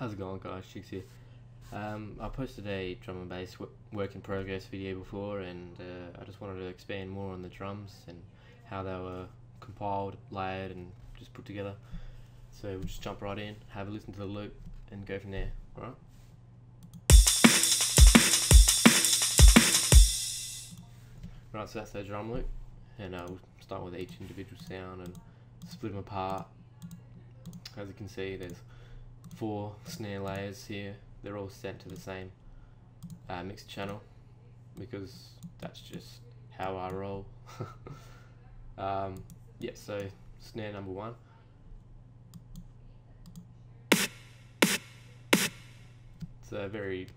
How's it going, guys? Chicks here. I posted a drum and bass work in progress video before, and I just wanted to expand more on the drums and how they were compiled, layered, and just put together. So we'll just jump right in, have a listen to the loop, and go from there. Alright? Right, so that's the drum loop, and we'll start with each individual sound and split them apart. As you can see, there's 4 snare layers here. They're all sent to the same mixer channel because that's just how I roll. Yeah, so snare number 1. It's very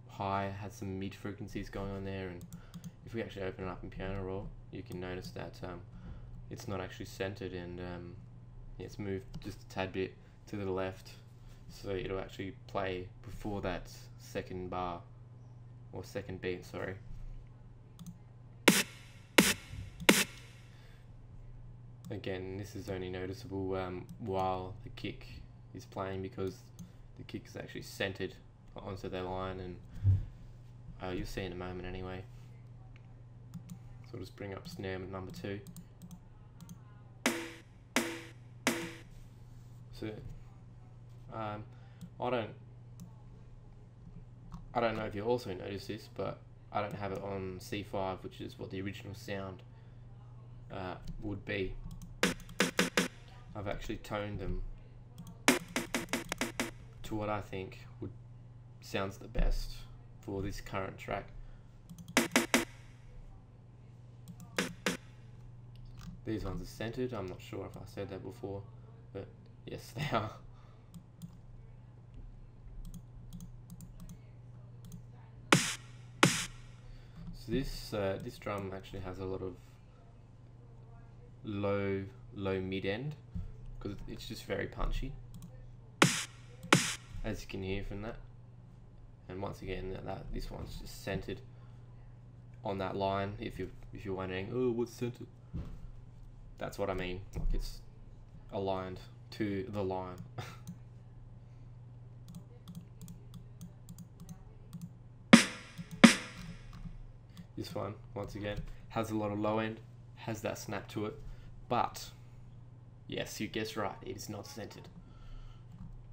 high, has some mid frequencies going on there, and if we actually open it up in piano roll, you can notice that it's not actually centered, and it's moved just a tad bit to the left, so it'll actually play before that second bar, or second beat, sorry. Again, this is only noticeable while the kick is playing, because the kick is actually centered onto their line, and you'll see in a moment anyway. So I'll just bring up snare number 2. So I don't know if you also notice this, but I don't have it on C5, which is what the original sound would be. I've actually toned them to what I think sounds the best for this current track. These ones are centered. I'm not sure if I said that before, but yes, they are. So this drum actually has a lot of low mid end, because it's just very punchy, as you can hear from that. And once again, this one's just centered on that line. If you're wondering, oh, what's centered? That's what I mean. Like, it's aligned to the line. This one, once again, has a lot of low end, has that snap to it, but yes, you guessed right, it is not centered.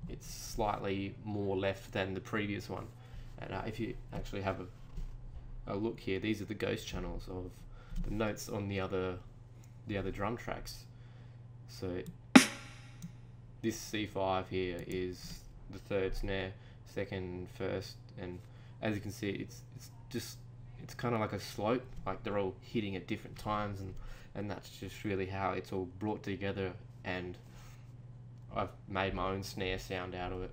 It's slightly more left than the previous one. And if you actually have a look here, these are the ghost channels of the notes on the other drum tracks. So this C5 here is the 3rd snare, 2nd, 1st, and as you can see, it's kind of like a slope, like they're all hitting at different times, and that's just really how it's all brought together, and I've made my own snare sound out of it.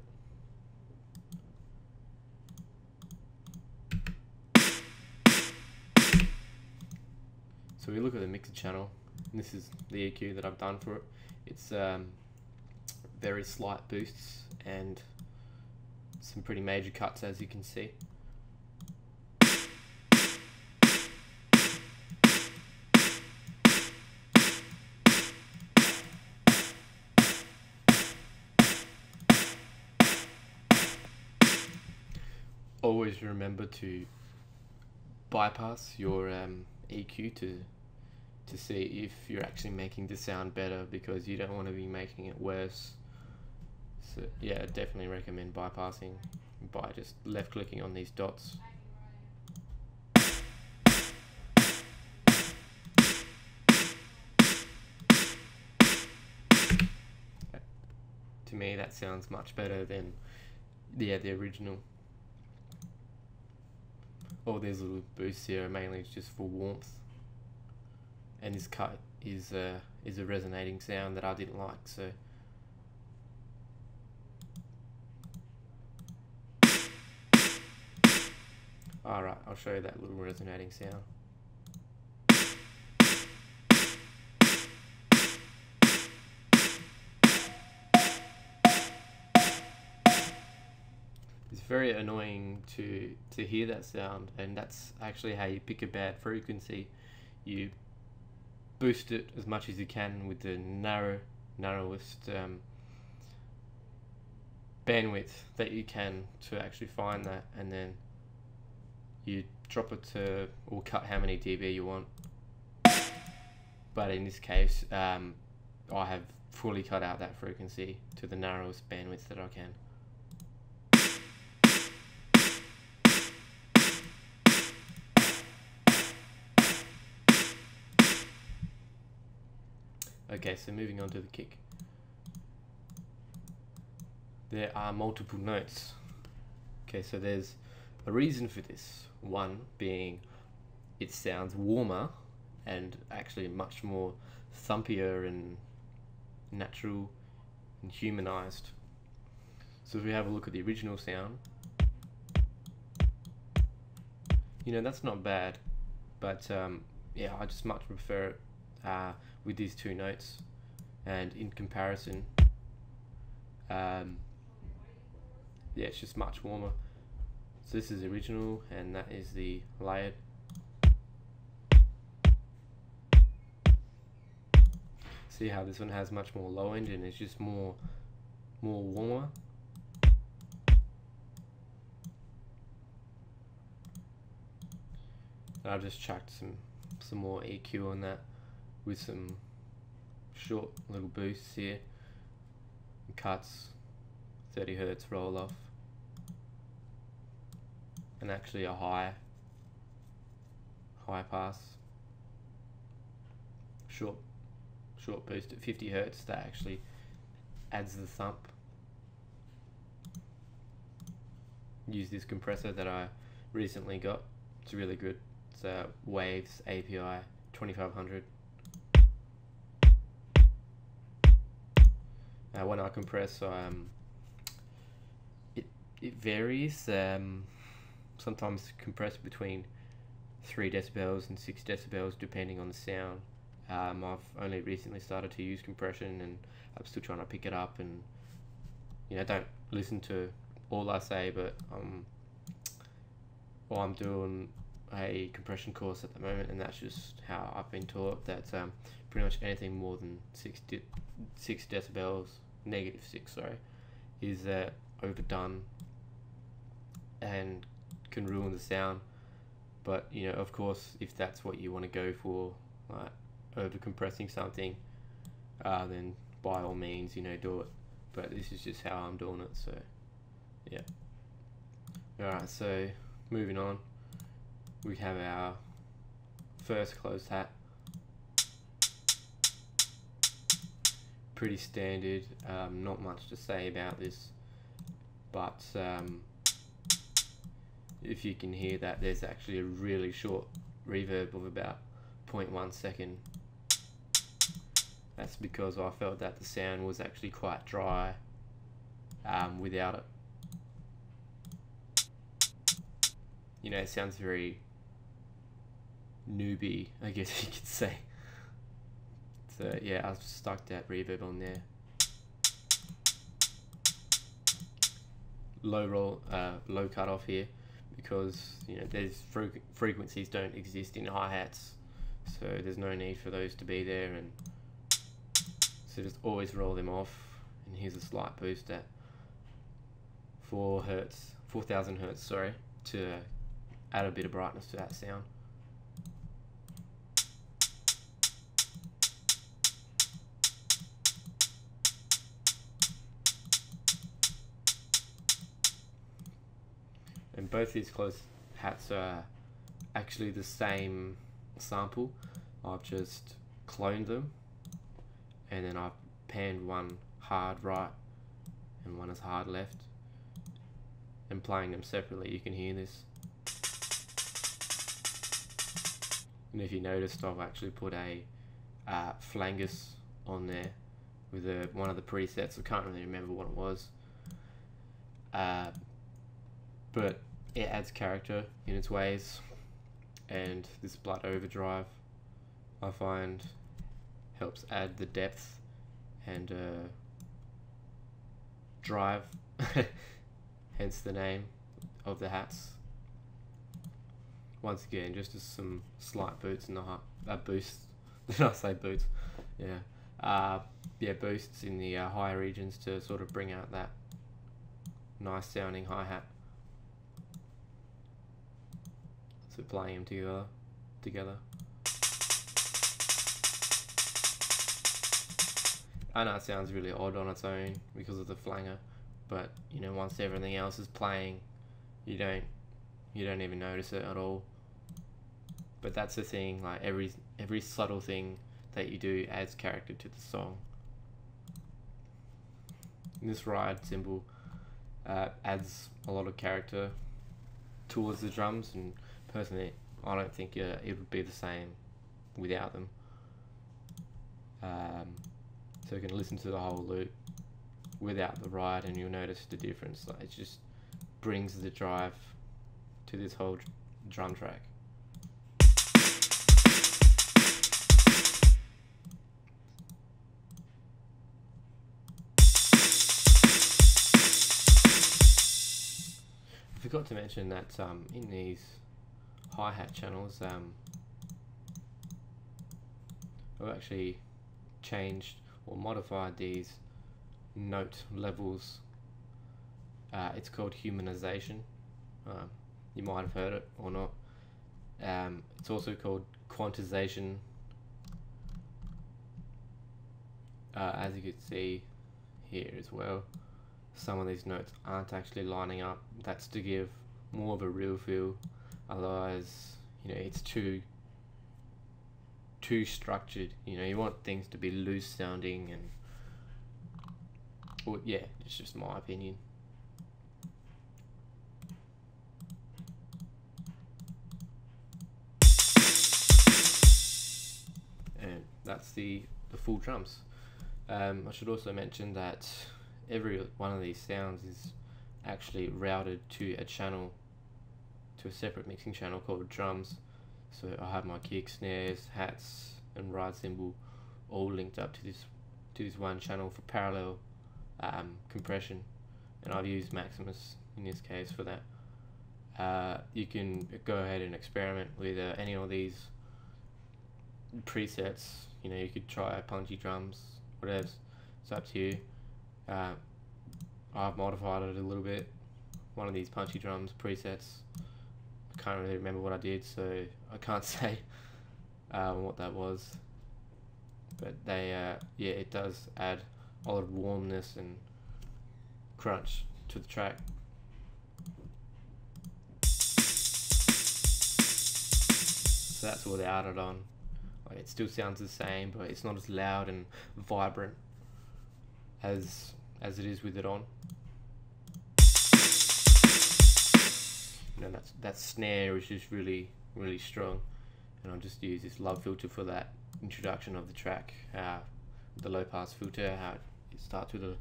So we look at the mixer channel, and this is the EQ that I've done for it. It's very slight boosts and some pretty major cuts, as you can see. Always remember to bypass your EQ to see if you're actually making the sound better, because you don't want to be making it worse. So yeah, I definitely recommend bypassing by just left clicking on these dots. To me, that sounds much better than the original. All these little boosts here are mainly just for warmth, and this cut is a resonating sound that I didn't like. So alright, I'll show you that little resonating sound. It's very annoying to hear that sound, and that's actually how you pick a bad frequency. You boost it as much as you can with the narrowest bandwidth that you can to actually find that, and then you drop it to, or cut how many dB you want. But in this case, I have fully cut out that frequency to the narrowest bandwidth that I can. Okay, so moving on to the kick. There are multiple notes. Okay, so there's a reason for this. One being it sounds warmer and actually much more thumpier and natural and humanized. So if we have a look at the original sound, you know, that's not bad, but yeah, I just much prefer it with these two notes. And in comparison, yeah, it's just much warmer. So this is the original, and that is the layered. See how this one has much more low end and it's just more warmer. And I've just chucked some more EQ on that with some short little boosts here, and cuts, 30 Hertz roll off, and actually a high pass, short boost at 50 Hertz that actually adds the thump. Use this compressor that I recently got. It's really good. It's a Waves API 2500. When I compress, it varies. Sometimes compress between 3 decibels and 6 decibels depending on the sound. I've only recently started to use compression, and I'm still trying to pick it up, and you know, don't listen to all I say, but well, I'm doing a compression course at the moment, and that's just how I've been taught that pretty much anything more than 6 decibels, -6, sorry, is overdone and can ruin the sound. But you know, of course, if that's what you want to go for, like over compressing something, then by all means, you know, do it. But this is just how I'm doing it, so yeah. Alright, so moving on, we have our first closed hat. Pretty standard, not much to say about this, but if you can hear that, there's actually a really short reverb of about 0.1 second. That's because I felt that the sound was actually quite dry without it. You know, it sounds very newbie, I guess you could say. So yeah, I've just stuck that reverb on there. Low cut off here, because you know, there's frequencies don't exist in hi-hats, so there's no need for those to be there, and so just always roll them off. And here's a slight boost at 4,000 Hertz, sorry, to add a bit of brightness to that sound. And both these closed hats are actually the same sample. I've just cloned them, and then I've panned one hard right and one is hard left, and playing them separately you can hear this. And if you noticed, I've actually put a flangus on there with one of the presets. I can't really remember what it was, but it adds character in its ways. And this blood overdrive, I find, helps add the depth and drive, hence the name of the hats. Once again, just as some slight boots in the boosts. Did I say boots? Yeah, yeah, boosts in the higher regions to sort of bring out that nice sounding hi-hat. So playing them together. I know it sounds really odd on its own because of the flanger, but you know, once everything else is playing, you don't even notice it at all. But that's the thing, like every subtle thing that you do adds character to the song. This ride cymbal adds a lot of character towards the drums, and personally I don't think it would be the same without them. So you can listen to the whole loop without the ride and you'll notice the difference. Like, it just brings the drive to this whole drum track. I forgot to mention that in these hi-hat channels, I've actually changed or modified these note levels. It's called humanization. You might have heard it or not. It's also called quantization. As you can see here as well, some of these notes aren't actually lining up. That's to give more of a real feel. Otherwise, you know, it's too structured. You know, you want things to be loose sounding, and well, yeah, it's just my opinion. And that's the full drums. I should also mention that every one of these sounds is actually routed to a channel, to a separate mixing channel called drums. So I have my kick, snares, hats and ride cymbal all linked up to this one channel for parallel compression, and I've used Maximus in this case for that. You can go ahead and experiment with any of these presets. You know, you could try punchy drums, whatever, it's up to you. I've modified it a little bit. One of these punchy drums presets, I can't really remember what I did, so I can't say what that was, but they yeah, it does add a lot of warmness and crunch to the track. So that's what they added on. Like, it still sounds the same, but it's not as loud and vibrant as it is with it on. You know, that snare is just really strong, and I'll just use this love filter for that introduction of the track. The low pass filter, how it starts with a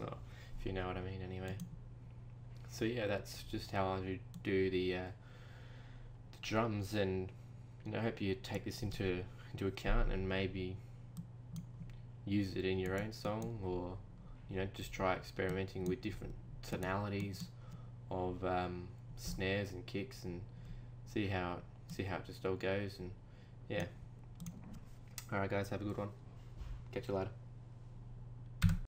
oh, if you know what I mean anyway. So yeah, that's just how I do the drums, and you know, I hope you take this into account and maybe use it in your own song, or you know, just try experimenting with different tonalities of snares and kicks and see how it just all goes. And yeah, alright guys, have a good one, catch you later.